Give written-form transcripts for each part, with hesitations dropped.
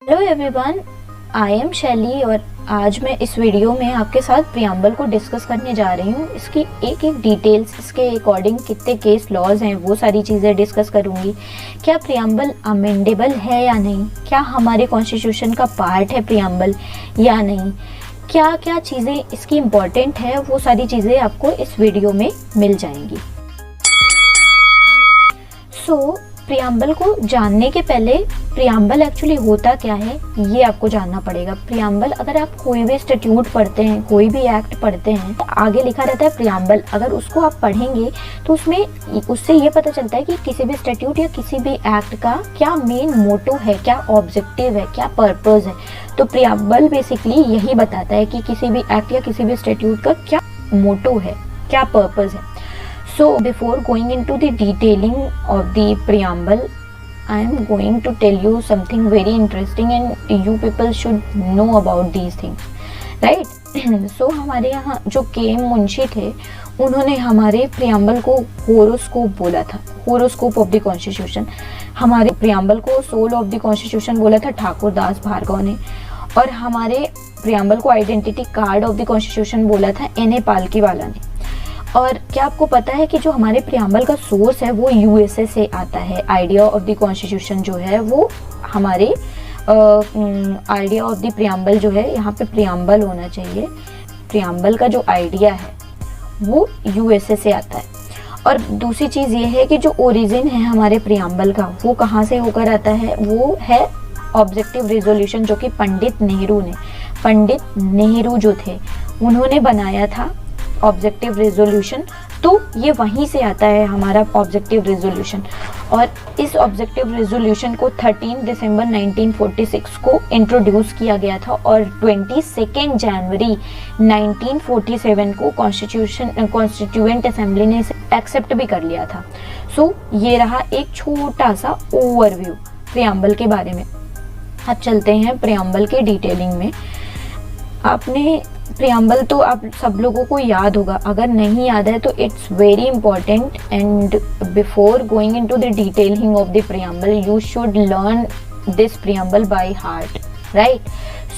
Hello everyone, I am शैली और आज मैं इस वीडियो में आपके साथ प्रियम्बल को डिस्कस करने जा रही हूँ। इसकी एक एक डिटेल्स, इसके अकॉर्डिंग कितने केस लॉज हैं, वो सारी चीज़ें डिस्कस करूँगी। क्या प्रियम्बल अमेंडेबल है या नहीं, क्या हमारे कॉन्स्टिट्यूशन का पार्ट है प्रियम्बल या नहीं, क्या क्या चीज़ें इसकी इम्पॉर्टेंट है, वो सारी चीज़ें आपको इस वीडियो में मिल जाएंगी। प्रियम्बल को जानने के पहले प्रियम्बल एक्चुअली होता क्या है ये आपको जानना पड़ेगा। प्रियम्बल, अगर आप कोई भी स्टैट्यूट पढ़ते हैं, कोई भी एक्ट पढ़ते हैं, आगे लिखा रहता है प्रियम्बल। अगर उसको आप पढ़ेंगे तो उससे ये पता चलता है कि किसी भी स्टैट्यूट या किसी भी एक्ट का क्या मेन मोटो है, क्या ऑब्जेक्टिव है, क्या पर्पस है। तो प्रियम्बल बेसिकली यही बताता है कि किसी भी एक्ट या किसी भी स्टैट्यूट का क्या मोटो है, क्या पर्पस है। So before going into the detailing of the preamble, I am going to tell you something very interesting and you people should know about these things, right? So हमारे यहाँ जो के मुंशी थे, उन्होंने हमारे प्रियम्बल को होरोस्कोप बोला था, होरोस्कोप ऑफ द कॉन्स्टिट्यूशन। हमारे प्रियम्बल को सोल ऑफ द कॉन्स्टिट्यूशन बोला था ठाकुर दास भार्गव ने, और हमारे प्रियम्बल को identity card of the constitution बोला था एन.ए. पालकीवाला ने। और क्या आपको पता है कि जो हमारे प्रियम्बल का सोर्स है वो यूएसए से आता है। आइडिया ऑफ द कॉन्स्टिट्यूशन जो है वो हमारे आइडिया ऑफ द प्रियम्बल जो है, यहाँ पे प्रियम्बल होना चाहिए। प्रियम्बल का जो आइडिया है वो यूएसए से आता है। और दूसरी चीज़ ये है कि जो ओरिजिन है हमारे प्रियम्बल का वो कहाँ से होकर आता है, वो है ऑब्जेक्टिव रेजोल्यूशन, जो कि पंडित नेहरू जो थे उन्होंने बनाया था ऑब्जेक्टिव रेजोल्यूशन। तो ये वहीं से आता है हमारा ऑब्जेक्टिव रेजोल्यूशन। और इस ऑब्जेक्टिव रेजोल्यूशन को 13 दिसंबर 1946 को इंट्रोड्यूस किया गया था और 22 जनवरी 1947 को कॉन्स्टिट्यूएंट असेंबली ने इसे एक्सेप्ट भी कर लिया था। सो ये रहा एक छोटा सा ओवरव्यू प्रियम्बल के बारे में। अब चलते हैं प्रियम्बल के डिटेलिंग में। आपने प्रियम्बल तो आप सब लोगों को याद होगा, अगर नहीं याद है तो it's very important. And before going into the detailing of the preamble you should learn this preamble by heart, right?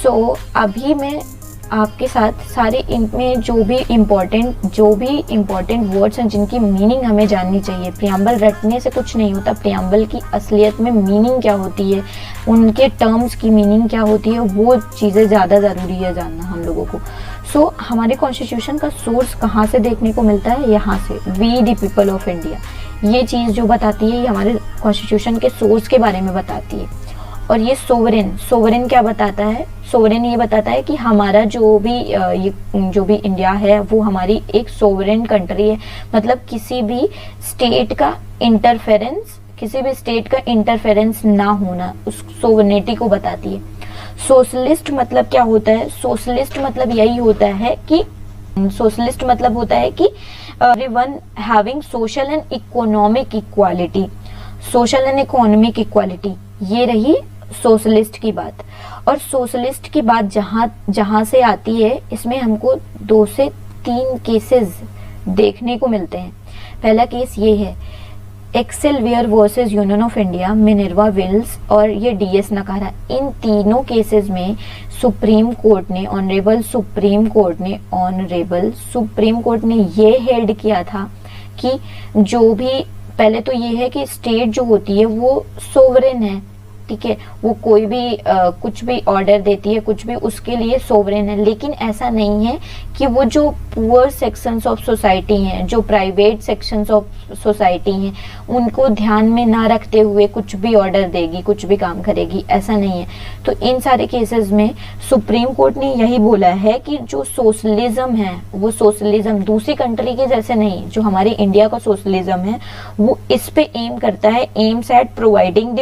So अभी मैं आपके साथ सारे इनमें जो भी इम्पोर्टेंट वर्ड्स हैं जिनकी मीनिंग हमें जाननी चाहिए। प्रियम्बल रटने से कुछ नहीं होता, प्रियम्बल की असलियत में मीनिंग क्या होती है, उनके टर्म्स की मीनिंग क्या होती है, वो चीज़ें ज़्यादा ज़रूरी है जानना हम लोगों को। सो हमारे कॉन्स्टिट्यूशन का सोर्स कहाँ से देखने को मिलता है, यहाँ से, we the people of India. ये चीज़ जो बताती है ये हमारे कॉन्स्टिट्यूशन के सोर्स के बारे में बताती है। और ये सोवरेन क्या बताता है, सोवरेन ये बताता है कि हमारा जो भी इंडिया है वो हमारी एक सोवरेन कंट्री है। मतलब किसी भी स्टेट का इंटरफेरेंस ना होना, उस सोवरेनिटी को बताती है। सोशलिस्ट मतलब क्या होता है, सोशलिस्ट मतलब यही होता है कि everyone having social and economic equality, ये रही सोशलिस्ट की बात। और सोशलिस्ट की बात जहां से आती है, इसमें हमको 2 से 3 केसेस देखने को मिलते हैं। पहला केस ये है Excel Wear versus Union of India, Minerva Mills और ये डीएस नकारा। इन तीनों केसेस में सुप्रीम कोर्ट ने ये हेल्ड किया था कि जो भी, पहले तो ये है कि स्टेट जो होती है वो सोवरेन है, ठीक है, वो कोई भी कुछ भी ऑर्डर देती है, कुछ भी उसके लिए सोवरेन है। लेकिन ऐसा नहीं है कि वो जो पुअर सेक्शंस ऑफ सोसाइटी हैं, जो प्राइवेट सेक्शंस ऑफ सोसाइटी हैं, उनको ध्यान में ना रखते हुए कुछ भी ऑर्डर देगी, कुछ भी काम करेगी, ऐसा नहीं है। तो इन सारे केसेस में सुप्रीम कोर्ट ने यही बोला है कि जो सोशलिज्म है वो सोशलिज्म दूसरी कंट्री के जैसे नहीं, जो हमारी इंडिया का सोशलिज्म है वो इस पे एम करता है, aims at providing the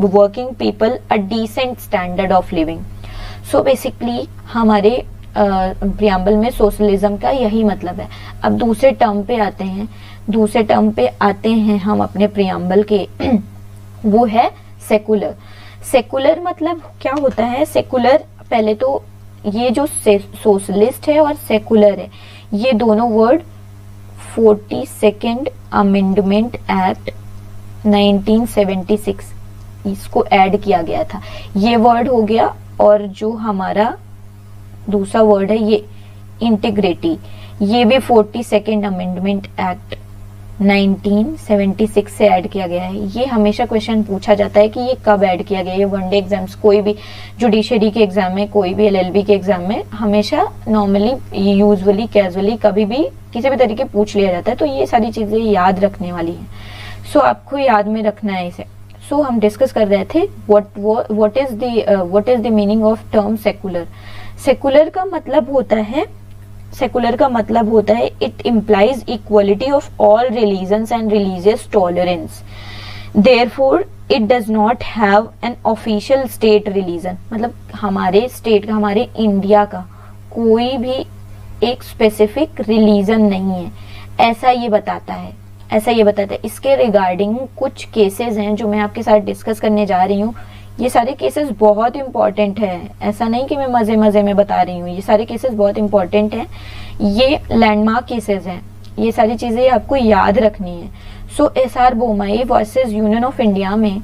working people a decent standard of living. So basically हमारे प्रियम्बल में सोशलिज्म का यही मतलब है। अब दूसरे टर्म पे आते हैं हम अपने प्रियम्बल के वो है सेकुलर मतलब क्या होता है सेकुलर? पहले तो ये जो सोशलिस्ट है और सेकुलर है, ये दोनों वर्ड 42nd अमेंडमेंट एक्ट 1976 इसको ऐड किया गया था। ये वर्ड हो गया, और जो हमारा दूसरा वर्ड है ये इंटीग्रिटी, ये भी 42nd अमेंडमेंट एक्ट 1976 से ऐड किया गया है। ये हमेशा क्वेश्चन पूछा जाता है कि ये कब ऐड किया गया है। ये वनडे एग्जाम्स, कोई भी जुडिशरी के एग्जाम में, कोई भी एलएलबी के एग्जाम में हमेशा नॉर्मली, यूजुअली, कैजुअली कभी भी किसी भी तरीके पूछ लिया जाता है। तो ये सारी चीजें याद रखने वाली हैं। सो आपको याद में रखना है इसे। सो हम डिस्कस कर रहे थे what is the meaning of term secular. Secular का मतलब होता है it implies equality of all religions and religious tolerance, therefore it does not have an official state religion. मतलब हमारे स्टेट का, हमारे इंडिया का कोई भी एक स्पेसिफिक रिलीजन नहीं है, ऐसा ये बताता है। इसके रिगार्डिंग कुछ केसेस हैं जो मैं आपके साथ डिस्कस करने जा रही हूँ। ये सारे केसेस बहुत इंपॉर्टेंट है, ऐसा नहीं कि मैं मजे में बता रही हूँ। ये सारे केसेस बहुत इंपॉर्टेंट हैं, ये लैंडमार्क केसेस हैं, ये सारी चीजें आपको याद रखनी है। So S R Bommai versus Union of India में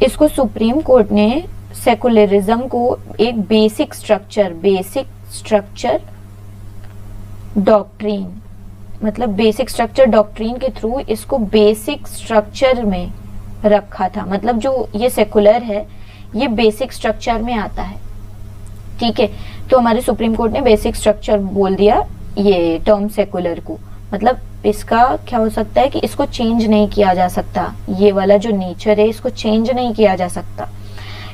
इसको सुप्रीम कोर्ट ने सेकुलरिज्म को एक बेसिक स्ट्रक्चर डॉक्ट्रीन, मतलब बेसिक स्ट्रक्चर डॉक्ट्रीन के थ्रू इसको बेसिक स्ट्रक्चर में रखा था। मतलब जो ये सेकुलर है ये बेसिक स्ट्रक्चर में आता है, ठीक है। तो हमारे सुप्रीम कोर्ट ने बेसिक स्ट्रक्चर बोल दिया ये टर्म सेकुलर को। मतलब इसका क्या हो सकता है कि इसको चेंज नहीं किया जा सकता, ये वाला जो नेचर है इसको चेंज नहीं किया जा सकता,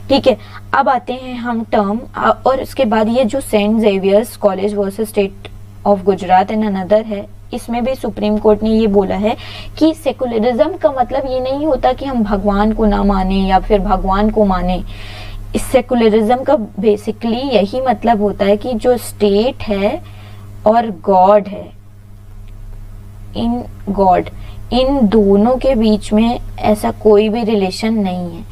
ठीक है। अब आते हैं हम टर्म, और इसके बाद ये जो St Xavier's College versus state of Gujarat and another है, इसमें भी सुप्रीम कोर्ट ने ये बोला है कि सेकुलरिज्म का मतलब ये नहीं होता कि हम भगवान को ना माने या फिर भगवान को माने। इस सेकुलरिज्म का बेसिकली यही मतलब होता है कि जो स्टेट है और गॉड है, इन दोनों के बीच में ऐसा कोई भी रिलेशन नहीं है,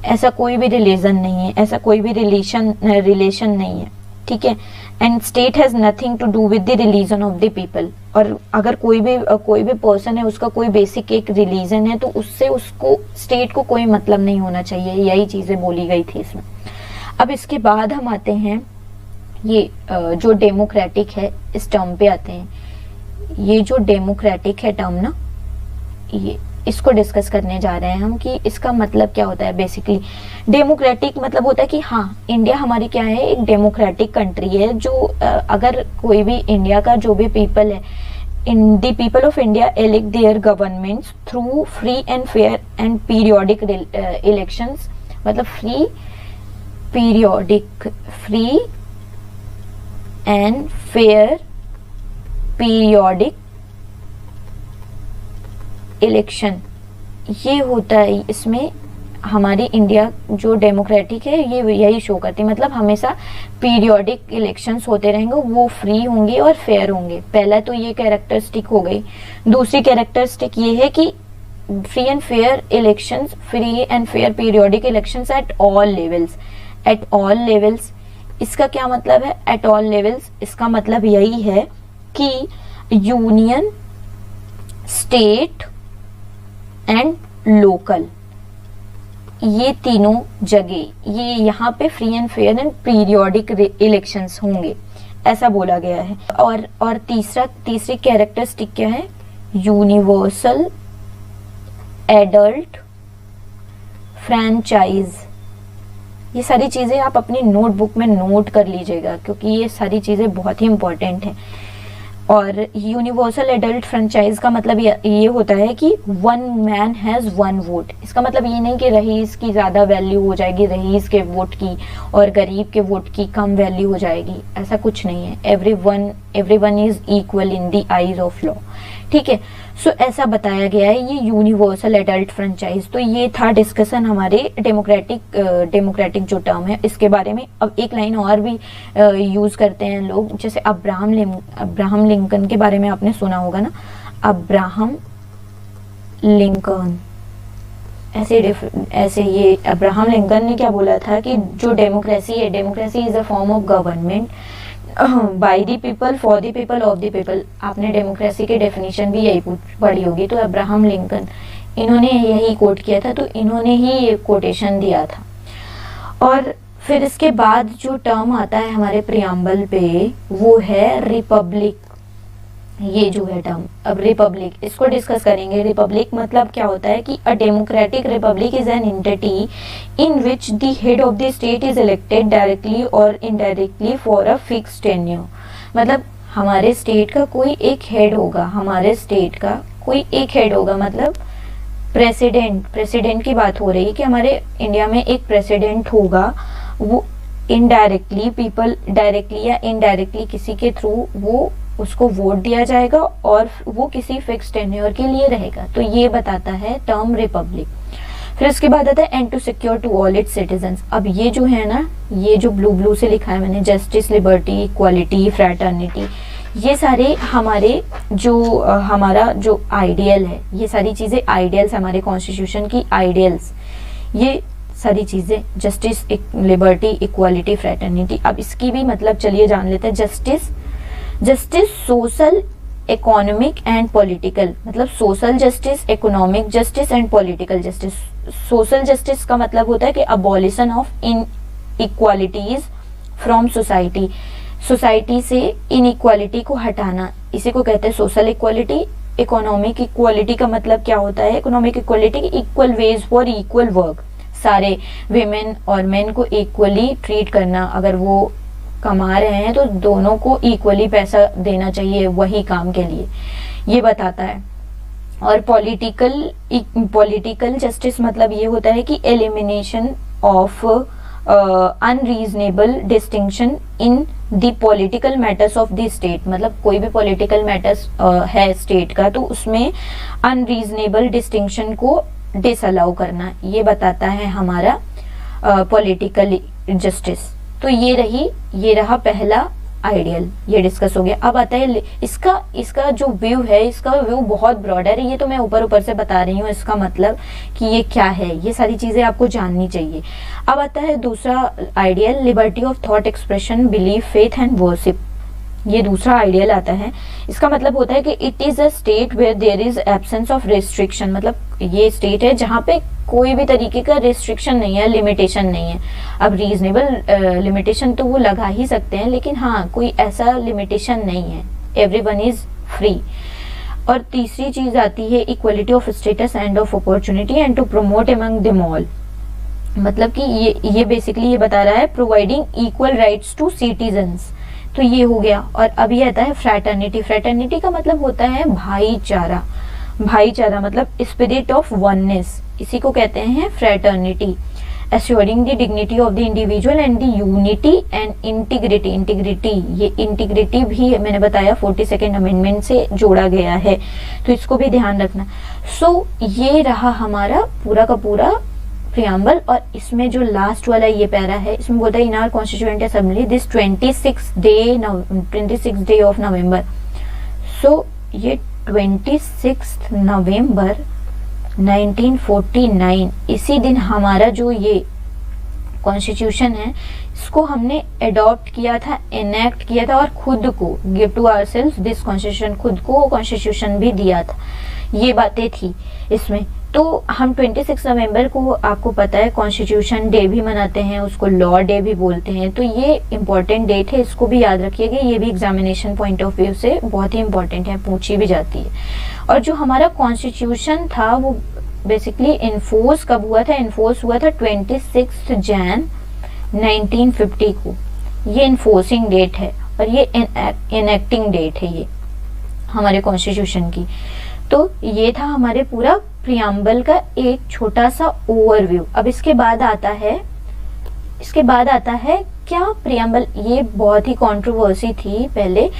ऐसा कोई भी रिलीजन नहीं है, ऐसा कोई भी रिलेशन नहीं है, ठीक है। And state has nothing to do with the religion of the people. और अगर कोई भी पर्सन है, उसका कोई बेसिक एक रिलीजन है, तो उससे उसको स्टेट को कोई मतलब नहीं होना चाहिए। यही चीजें बोली गई थी इसमें। अब इसके बाद हम आते हैं ये जो डेमोक्रेटिक है, इस टर्म पे आते हैं। ये जो डेमोक्रेटिक है टर्म ना, ये इसको डिस्कस करने जा रहे हैं हम कि इसका मतलब क्या होता है। बेसिकली डेमोक्रेटिक मतलब होता है कि हाँ, इंडिया हमारी क्या है, एक डेमोक्रेटिक कंट्री है। जो अगर कोई भी इंडिया का जो भी पीपल है, in the people of India elect their governments through free and fair and periodic elections. मतलब free and fair periodic election, ये होता है। इसमें हमारी इंडिया जो डेमोक्रेटिक है ये यही शो करती है। मतलब हमेशा पीरियोडिक इलेक्शंस होते रहेंगे, वो फ्री होंगे और फेयर होंगे। पहला तो ये कैरेक्टरिस्टिक हो गई। दूसरी कैरेक्टरिस्टिक ये है कि free and fair elections, free and fair periodic elections at all levels. इसका क्या मतलब है एट ऑल लेवल्स? इसका मतलब यही है कि यूनियन, स्टेट एंड लोकल, ये तीनों जगह, ये यहाँ पे free and fair and periodic elections होंगे, ऐसा बोला गया है। और तीसरी कैरेक्टरिस्टिक क्या है? Universal adult franchise. ये सारी चीजें आप अपनी नोटबुक में नोट कर लीजिएगा, क्योंकि ये सारी चीजें बहुत ही इंपॉर्टेंट हैं। और यूनिवर्सल एडल्ट फ्रेंचाइज का मतलब ये होता है कि one man has one vote. इसका मतलब ये नहीं कि रईस की ज्यादा वैल्यू हो जाएगी रईस के वोट की और गरीब के वोट की कम वैल्यू हो जाएगी, ऐसा कुछ नहीं है। Everyone is equal in the eyes of law, ठीक है। सो ऐसा बताया गया है ये यूनिवर्सल एडल्ट फ्रेंचाइज। तो ये था डिस्कशन हमारे डेमोक्रेटिक जो टर्म है इसके बारे में। अब एक लाइन और भी यूज करते हैं लोग, जैसे अब्राहम लिंकन के बारे में आपने सुना होगा ना, अब्राहम लिंकन। ऐसे ये अब्राहम लिंकन ने क्या बोला था कि जो डेमोक्रेसी है, democracy is a form of government by the people for the people of the people. आपने डेमोक्रेसी की डेफिनेशन भी यही पढ़ी होगी। तो अब्राहम लिंकन इन्होंने यही कोट किया था, तो इन्होंने ही ये कोटेशन दिया था। और फिर इसके बाद जो टर्म आता है हमारे प्रियम्बल पे वो है रिपब्लिक। ये जो है टर्म, अब रिपब्लिक इसको डिस्कस करेंगे। रिपब्लिक मतलब क्या होता है कि a democratic republic is an entity in which the head of the state is elected directly और indirectly for a fixed tenure. मतलब हमारे स्टेट का कोई एक हेड होगा, हमारे स्टेट का कोई एक हेड होगा, मतलब प्रेसिडेंट की बात हो रही है कि हमारे इंडिया में एक प्रेसिडेंट होगा, वो इनडायरेक्टली पीपल डायरेक्टली या इनडायरेक्टली किसी के थ्रू वो उसको वोट दिया जाएगा और वो किसी फिक्स टेन्योर के लिए रहेगा। तो ये बताता है टर्म रिपब्लिक। फिर इसके बाद आता है and to secure to all its citizens. अब ये जो है ना, ये जो ब्लू से लिखा है मैंने, जस्टिस, लिबर्टी, इक्वालिटी, फ्रैटर्निटी, ये सारे हमारे जो हमारा जो आइडियल है, ये सारी चीजें आइडियल्स, हमारे कॉन्स्टिट्यूशन की आइडियल्स, ये सारी चीजें जस्टिस, लिबर्टी, इक्वालिटी, फ्रैटर्निटी। अब इसकी भी मतलब चलिए जान लेते हैं। Justice social, economic and political, मतलब social justice, economic justice and political justice. Social justice का मतलब होता है कि abolition of inequalities from society, society से इनइक्वालिटी को हटाना, इसी को कहते हैं सोशल इक्वालिटी। इकोनॉमिक इक्वालिटी का मतलब क्या होता है? Economic equality, equal ways for equal work, सारे विमेन और मेन को इक्वली ट्रीट करना, अगर वो कमा रहे हैं तो दोनों को इक्वली पैसा देना चाहिए वही काम के लिए, ये बताता है। और पॉलिटिकल जस्टिस मतलब ये होता है कि elimination of unreasonable distinction in the political matters of the state. मतलब कोई भी पॉलिटिकल मैटर्स है स्टेट का, तो उसमें अनरीजनेबल डिस्टिंक्शन को डिसअलाउ करना, ये बताता है हमारा पॉलिटिकल जस्टिस। तो ये रहा पहला आइडियल, ये डिस्कस हो गया। अब आता है इसका जो व्यू है, इसका व्यू बहुत ब्रॉड है, ये तो मैं ऊपर से बता रही हूँ, इसका मतलब कि ये क्या है, ये सारी चीजें आपको जाननी चाहिए। अब आता है दूसरा ideal, liberty of thought expression, belief, faith and worship. ये दूसरा आइडियल आता है। इसका मतलब होता है कि it is a state where there is absence of restriction. मतलब ये स्टेट है जहाँ पे कोई भी तरीके का रिस्ट्रिक्शन नहीं है, लिमिटेशन नहीं है। अब रीजनेबल लिमिटेशन तो वो लगा ही सकते हैं, लेकिन हाँ कोई ऐसा लिमिटेशन नहीं है, एवरीवन इज फ्री। और तीसरी चीज आती है equality of status and of opportunity and to promote among them all. मतलब कि ये बेसिकली ये बता रहा है providing equal rights to citizens. तो ये हो गया। और अभी आता है फ्रैटर्निटी। फ्रैटर्निटी का मतलब होता है भाईचारा। भाईचारा मतलब स्पिरिट ऑफ वननेस, इसी को कहते हैं fraternity. Assuring the dignity of the individual and the unity and integrity. Integrity, ये इंटीग्रिटी भी मैंने बताया 42nd अमेंडमेंट से जोड़ा गया है, तो इसको भी ध्यान रखना। सो ये रहा हमारा पूरा का पूरा प्रियम्बल। और इसमें जो लास्ट वाला ये पैरा है, इसमें बोलता है in our constituent assembly this 26th day of November. So ये 26 नवंबर 1949, इसी दिन हमारा जो ये कॉन्स्टिट्यूशन है, इसको हमने अडॉप्ट किया था, एनेक्ट किया था, और खुद को give to ourselves this constitution, खुद को कॉन्स्टिट्यूशन भी दिया था। ये बातें थी इसमें। तो हम 26 नवंबर को, आपको पता है, कॉन्स्टिट्यूशन डे भी मनाते हैं, उसको लॉ डे भी बोलते हैं। तो ये इम्पोर्टेंट डेट है, इसको भी याद रखिएगा। ये भी एग्जामिनेशन पॉइंट ऑफ व्यू से बहुत ही इम्पोर्टेंट है, पूछी भी जाती है। और जो हमारा कॉन्स्टिट्यूशन था वो बेसिकली इन्फोर्स कब हुआ था? इन्फोर्स हुआ था 26 जैन 1950 को। ये इन्फोर्सिंग डेट है और ये इनएक्टिंग डेट है ये हमारे कॉन्स्टिट्यूशन की। तो ये था हमारे पूरा प्रियम्बल का एक छोटा सा ओवरव्यू। अब इसके बाद आता है क्या प्रियम्बल, ये बहुत ही कंट्रोवर्सी थी पहले,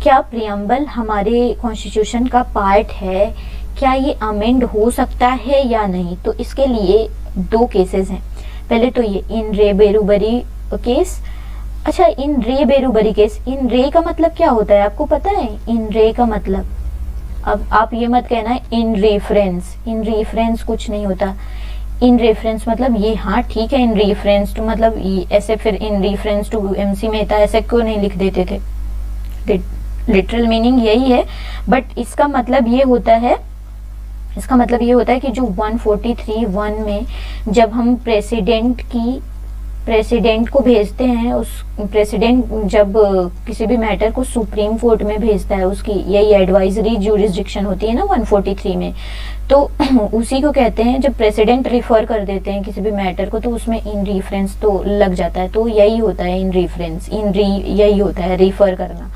क्या प्रियम्बल हमारे कॉन्स्टिट्यूशन का पार्ट है? क्या ये अमेंड हो सकता है या नहीं? तो इसके लिए 2 केसेस हैं। पहले तो ये इन रे बेरुबरी केस। अच्छा, इन रे बेरुबरी केस, इन रे का मतलब क्या होता है आपको पता है? इन रे का मतलब, अब आप ये मत कहना इन रेफरेंस कुछ नहीं होता। इन रेफरेंस मतलब ये, हाँ ठीक है, इन रेफरेंस टू मतलब ऐसे, फिर in reference to MC Mehta ऐसे क्यों नहीं लिख देते थे? लिटरल मीनिंग यही है, बट इसका मतलब ये होता है इसका मतलब ये होता है कि जो 143(1) में जब हम प्रेसिडेंट को भेजते हैं, उस प्रेसिडेंट जब किसी भी मैटर को सुप्रीम कोर्ट में भेजता है, उसकी यही एडवाइजरी ज्यूरिसडिक्शन होती है ना 143 में, तो उसी को कहते हैं जब प्रेसिडेंट रिफर कर देते हैं किसी भी मैटर को, तो उसमें इन रेफरेंस तो लग जाता है, तो यही होता है इन रेफरेंस, यही होता है रिफर करना।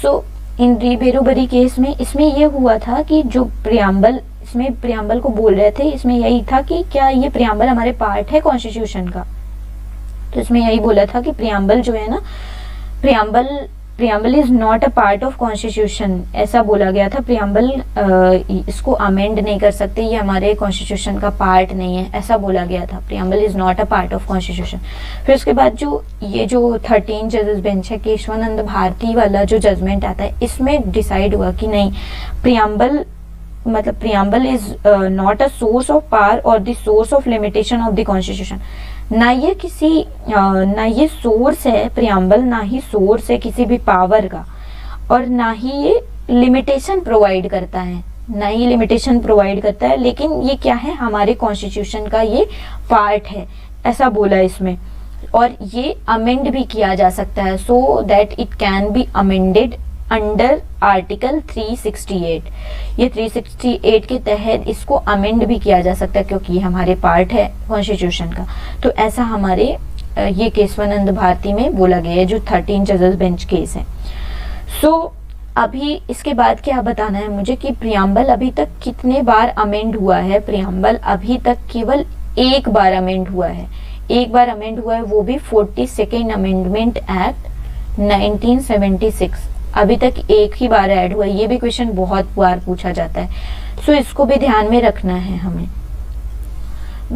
सो इन री बेरोबरी केस में इसमें यह हुआ था कि जो प्रियम्बल, इसमें प्रियम्बल को बोल रहे थे, इसमें यही था कि क्या ये प्रियम्बल हमारे पार्ट है कॉन्स्टिट्यूशन का, तो इसमें यही बोला था कि प्रियम्बल जो है ना, preamble is not a part of constitution, ऐसा बोला गया था। प्रियम्बल इसको अमेंड नहीं कर सकते, ये हमारे कॉन्स्टिट्यूशन का पार्ट नहीं है, ऐसा बोला गया था। Preamble is not a part of constitution. फिर उसके बाद जो 13 जजेस बेंच है, केशवानंद भारती वाला जो जजमेंट आता है, इसमें डिसाइड हुआ कि नहीं, preamble is not a source of power और the source of limitation of the constitution. ना ये सोर्स है प्रियम्बल, ना ही सोर्स है किसी भी पावर का, और ना ही ये लिमिटेशन प्रोवाइड करता है, लेकिन ये क्या है, हमारे कॉन्स्टिट्यूशन का ये पार्ट है, ऐसा बोला इसमें। और ये अमेंड भी किया जा सकता है, so that it can be amended under article 368। ये 368 के तहत इसको अमेंड भी किया जा सकता है, क्योंकि ये हमारे पार्ट है कॉन्स्टिट्यूशन का। तो ऐसा हमारे ये केशवानंद भारती में बोला गया है, जो 13 जजेस बेंच केस है। सो अभी इसके बाद क्या बताना है मुझे कि प्रियम्बल अभी तक कितने बार अमेंड हुआ है। प्रियम्बल अभी तक केवल एक बार अमेंड हुआ है, वो भी 42nd अमेंडमेंट एक्ट 1976, अभी तक एक ही बार ऐड हुआ है। ये भी क्वेश्चन बहुत बार पूछा जाता है, सो इसको भी ध्यान में रखना है हमें।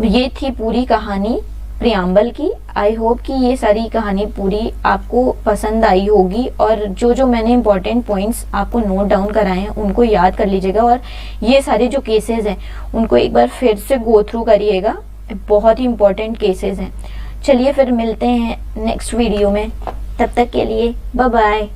ये थी पूरी कहानी प्रियम्बल की। आई होप कि ये सारी कहानी पूरी आपको पसंद आई होगी, और जो मैंने इंपॉर्टेंट पॉइंट्स आपको नोट डाउन कराए हैं उनको याद कर लीजिएगा, और ये सारे जो केसेस हैं उनको एक बार फिर से गो थ्रू करिएगा, बहुत ही इंपॉर्टेंट केसेस हैं। चलिए फिर मिलते हैं नेक्स्ट वीडियो में, तब तक के लिए बाय बाय।